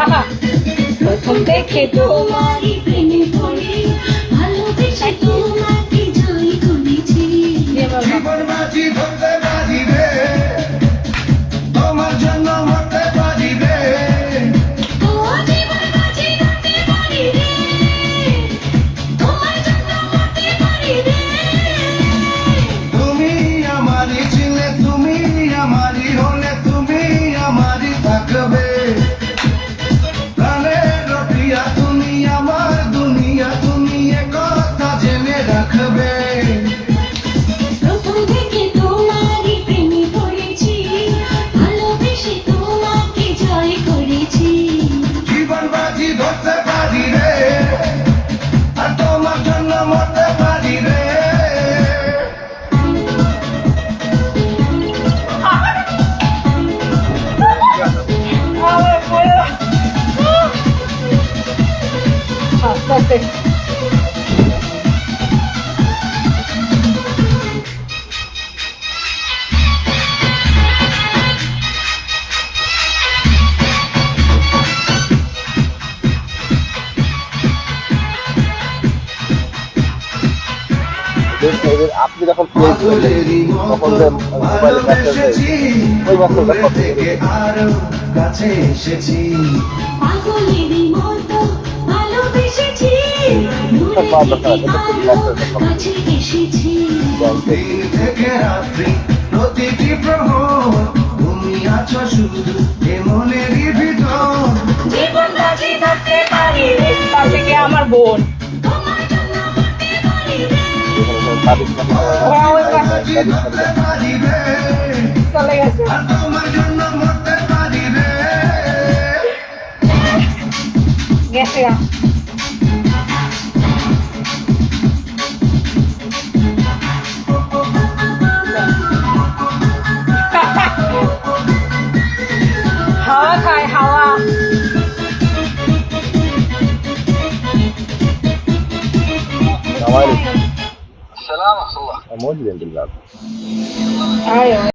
আহা, প্রথম দেখে তোমারই প্রেমে পড়ে ভালোবেসে তোমাকে জয় করেছি। জীবন বাজি ধরতে বাজি রে, তোমার জন্য মরতে বাজি রে। ও জীবন বাজি ধরতে পারি রে, তোমার জন্য মরতে পারি রে। তুমি আমারই ছিলে, তুমি আমারই হলে, তুমি আমারই থাকবে। প্রাণের রটিয়া তুমি, আমার দুনিয়া তুমি, এ কথা জেনে রাখবে। প্রথম থেকে তোমারই প্রেমে পড়েছি ভালোবেসে তোমাকে জয় করেছি। জীবন বাজি ধরতে পারি রে, আর তোমার জন্য মরতে পারি রে। আপনি যখন তখন যে মোবাইলে ওই বছরটা কত আরো কাছে এসেছি, পাগলেরই মতো ভালোবেসেছি, কাছে এসেছি। দিন থেকে রাত্রি প্রতিটি প্রহর তুমি আছো শুধু এ মনেরই ভিতর। জীবন বাজি ধরতে পারি রে, তার থেকে আমার বোন তোমার জন্য মরতে পারি রে। বাজি ধরতে পারি রে, চলে গেছে। আর তোমার জন্য মরতে পারি রে। গেছে গা। হাওয়া খায় হাওয়া। موجود عند الباب. ايوه